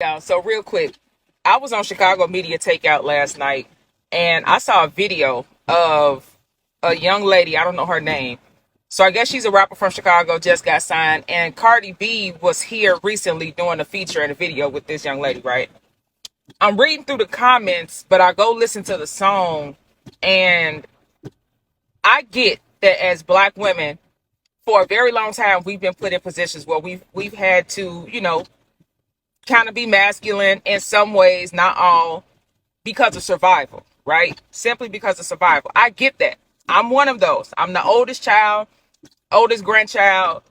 Yeah, so real quick, I was on Chicago Media Takeout last night and I saw a video of a young lady, I don't know her name. So I guess she's a rapper from Chicago, just got signed, and Cardi B was here recently doing a feature and a video with this young lady, right? I'm reading through the comments, but I go listen to the song and I get that as black women, for a very long time we've been put in positions where we've had to, kind of be masculine in some ways, not all, because of survival, right? Simply because of survival. I get that. I'm one of those. I'm the oldest child, oldest grandchild.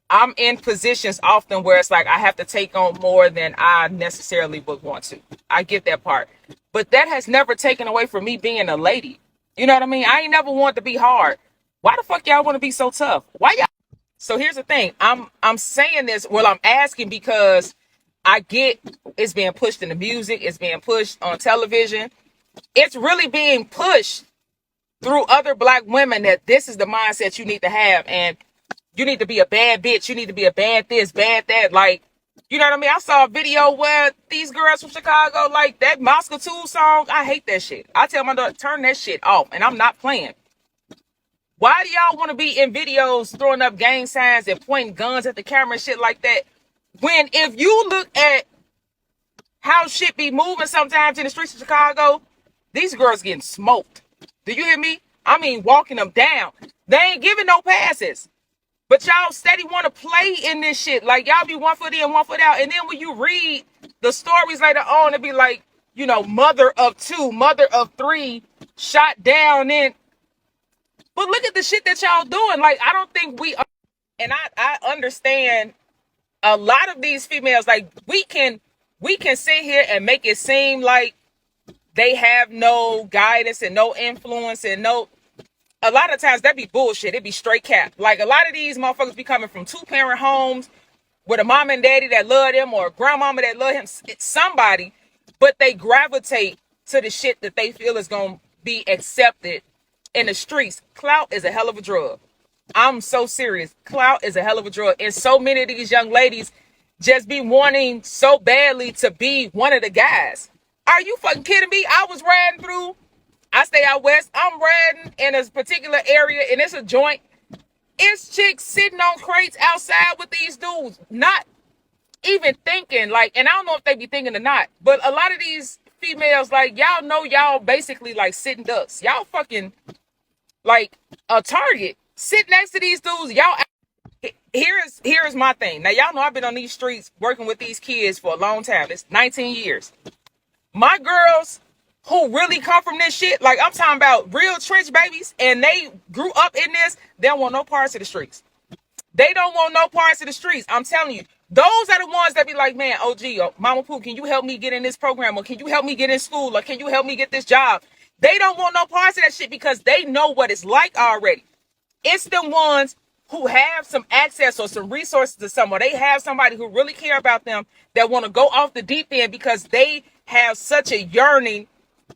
I'm in positions often where it's like I have to take on more than I necessarily would want to. I get that part. But that has never taken away from me being a lady. You know what I mean? I ain't never wanted to be hard. Why the fuck y'all want to be so tough? Why y'all? So here's the thing. I'm saying this. Well, I'm asking because I get it's being pushed in the music. It's being pushed on television. It's really being pushed through other black women that this is the mindset you need to have. And you need to be a bad bitch. You need to be a bad this, bad that. Like, you know what I mean? I saw a video where these girls from Chicago, like that Moscow 2 song. I hate that shit. I tell my daughter, turn that shit off. And I'm not playing. Why do y'all want to be in videos throwing up gang signs and pointing guns at the camera and shit like that? When if you look at how shit be moving sometimes in the streets of Chicago, these girls getting smoked. Do you hear me? I mean, walking them down. They ain't giving no passes. But y'all steady want to play in this shit. Like, y'all be 1 foot in, 1 foot out. And then when you read the stories later on, it be like, mother of 2, mother of 3, shot down in. But look at the shit that y'all doing. Like, I don't think and I understand a lot of these females, like, we can sit here and make it seem like they have no guidance and no influence and a lot of times that be bullshit. It be straight cap. Like, a lot of these motherfuckers be coming from 2-parent homes with a mom and daddy that love them or a grandmama that love him, somebody, but they gravitate to the shit that they feel is going to be accepted in the streets. Clout is a hell of a drug. I'm so serious. Clout is a hell of a drug. And so many of these young ladies just be wanting so badly to be one of the guys. Are you fucking kidding me? I was riding through. I stay out west. I'm riding in a particular area and it's a joint. It's chicks sitting on crates outside with these dudes, not even thinking, like, and I don't know if they be thinking or not, but a lot of these females, like, y'all know y'all basically like sitting ducks. Y'all fucking like a target. Sit next to these dudes. Y'all, here is my thing. Now, y'all know I've been on these streets working with these kids for a long time. It's 19 years. My girls who really come from this shit, like, I'm talking about real trench babies, and they grew up in this, they don't want no parts of the streets. They don't want no parts of the streets. I'm telling you, those are the ones that be like, man, OG, Mama Pooh, can you help me get in this program? Or can you help me get in school? Or can you help me get this job? They don't want no parts of that shit because they know what it's like already. It's the ones who have some access or some resources to someone. They have somebody who really care about them that want to go off the deep end because they have such a yearning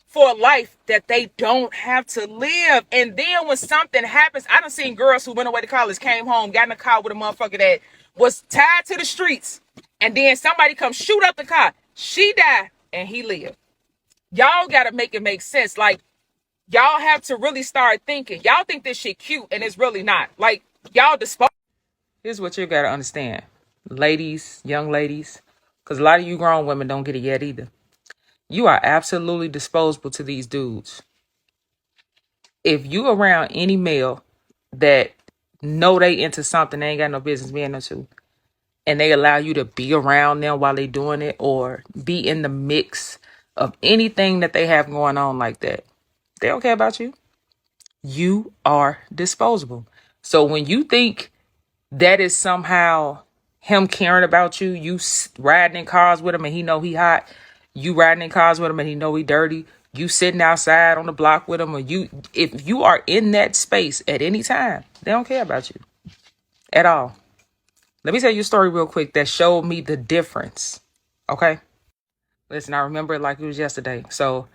for a life that they don't have to live. And then when something happens, I done seen girls who went away to college, came home, got in a car with a motherfucker that was tied to the streets. And then somebody come shoot up the car. She died and he lived. Y'all got to make it make sense. Like, y'all have to really start thinking. Y'all think this shit cute and it's really not. Like, y'all dispose. Here's what you got to understand. Ladies, young ladies, because a lot of you grown women don't get it yet either. You are absolutely disposable to these dudes. If you around any male that know they into something they ain't got no business being into, and they allow you to be around them while they doing it or be in the mix of anything that they have going on like that, they don't care about you. You are disposable. So when you think that is somehow him caring about you, you riding in cars with him and he know he hot, you riding in cars with him and he know he dirty, you sitting outside on the block with him, or if you are in that space at any time, they don't care about you at all. Let me tell you a story real quick that showed me the difference. Okay? Listen, I remember it like it was yesterday. So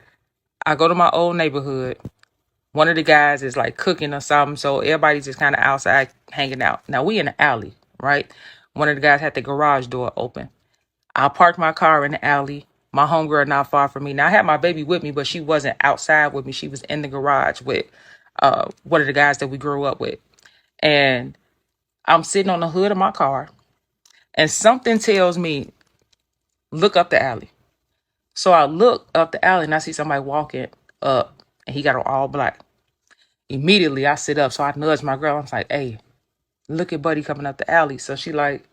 I go to my old neighborhood. One of the guys is like cooking or something. So everybody's just kind of outside hanging out. Now we in the alley, right? One of the guys had the garage door open. I parked my car in the alley. My homegirl not far from me. Now I had my baby with me, but she wasn't outside with me. She was in the garage with one of the guys that we grew up with. And I'm sitting on the hood of my car, and something tells me, look up the alley. So I look up the alley and I see somebody walking up, and he got on all black. Immediately I sit up. So I nudge my girl. I'm like, hey, look at buddy coming up the alley. So she like,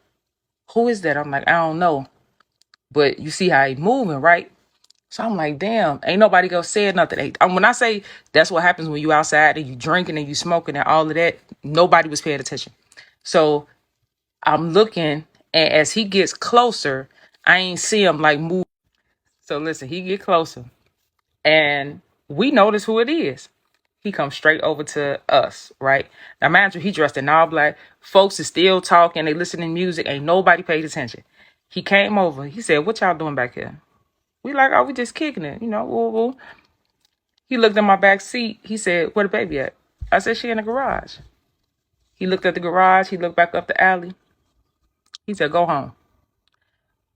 who is that? I'm like, I don't know. But you see how he moving, right? So I'm like, damn, ain't nobody gonna say nothing. When I say that's what happens when you outside and you drinking and you smoking and all of that, nobody was paying attention. So I'm looking, and as he gets closer, I ain't see him like move. So listen, he get closer, and we notice who it is. He comes straight over to us, right? Now, mind you, he dressed in all black. Folks is still talking. They listening to music. Ain't nobody paid attention. He came over. He said, what y'all doing back here? We like, oh, we just kicking it, woo, woo. He looked in my back seat. He said, where the baby at? I said, she in the garage. He looked at the garage. He looked back up the alley. He said, go home.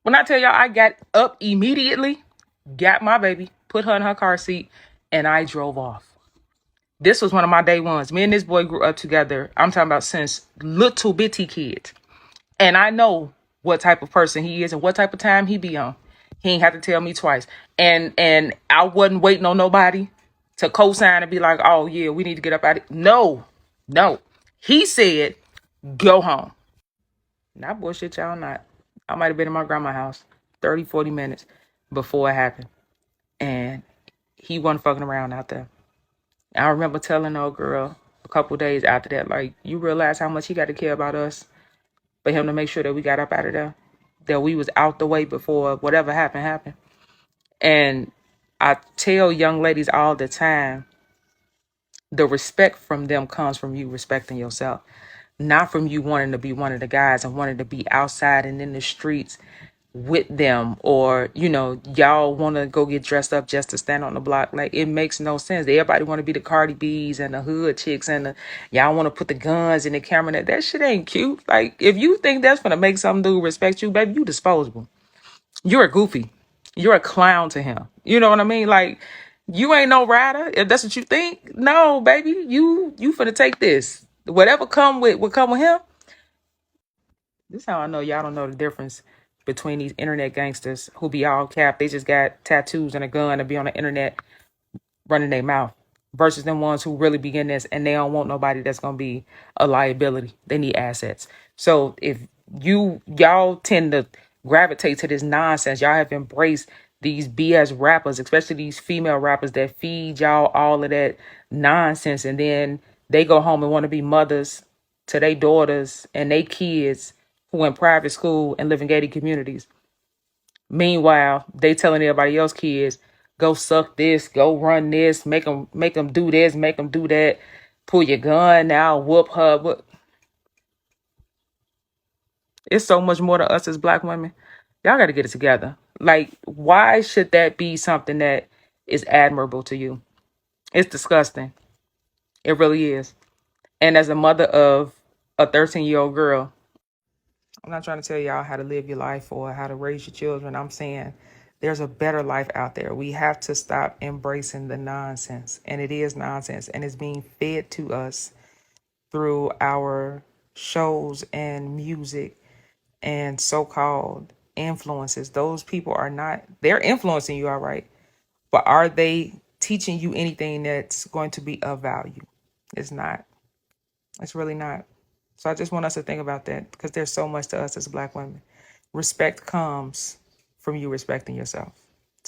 When I tell y'all, I got up immediately, got my baby, put her in her car seat, and I drove off. This was one of my day ones. Me and this boy grew up together. I'm talking about since little bitty kids. And I know what type of person he is and what type of time he be on. He ain't have to tell me twice. And I wasn't waiting on nobody to co-sign and be like, oh yeah, we need to get up out of it. No, no. He said, go home. Not bullshit, y'all not. I might have been in my grandma's house 30, 40 minutes before it happened. And he wasn't fucking around out there. I remember telling old girl a couple days after that, like, you realize how much he got to care about us for him to make sure that we got up out of there, that we was out the way before whatever happened. And I tell young ladies all the time, the respect from them comes from you respecting yourself, not from you wanting to be one of the guys and wanting to be outside and in the streets with them, or y'all want to go get dressed up just to stand on the block. Like, it makes no sense. Everybody want to be the Cardi B's and the hood chicks, and y'all want to put the guns in the camera. That shit ain't cute. Like, if you think that's gonna make some dude respect you, baby, you disposable. You're a goofy. You're a clown to him. You know what I mean? Like, you ain't no rider. If that's what you think, no, baby, you finna take this. Whatever come with what come with him. This is how I know y'all don't know the difference between these internet gangsters who be all cap. They just got tattoos and a gun and be on the internet running their mouth, versus them ones who really begin this and they don't want nobody that's gonna be a liability. They need assets. So if y'all tend to gravitate to this nonsense, y'all have embraced these BS rappers, especially these female rappers that feed y'all all of that nonsense, and then they go home and want to be mothers to their daughters and their kids who in private school and live in gated communities. Meanwhile, they telling everybody else kids, go suck this, go run this, make them do this, make them do that, pull your gun now, whoop her. But it's so much more to us as black women. Y'all got to get it together. Like, why should that be something that is admirable to you? It's disgusting. It really is. And as a mother of a 13-year-old girl, I'm not trying to tell y'all how to live your life or how to raise your children. I'm saying there's a better life out there. We have to stop embracing the nonsense. And it is nonsense. And it's being fed to us through our shows and music and so-called influences. Those people are not, they're influencing you, all right. But are they teaching you anything that's going to be of value? It's not. It's really not. So I just want us to think about that, because there's so much to us as black women. Respect comes from you respecting yourself.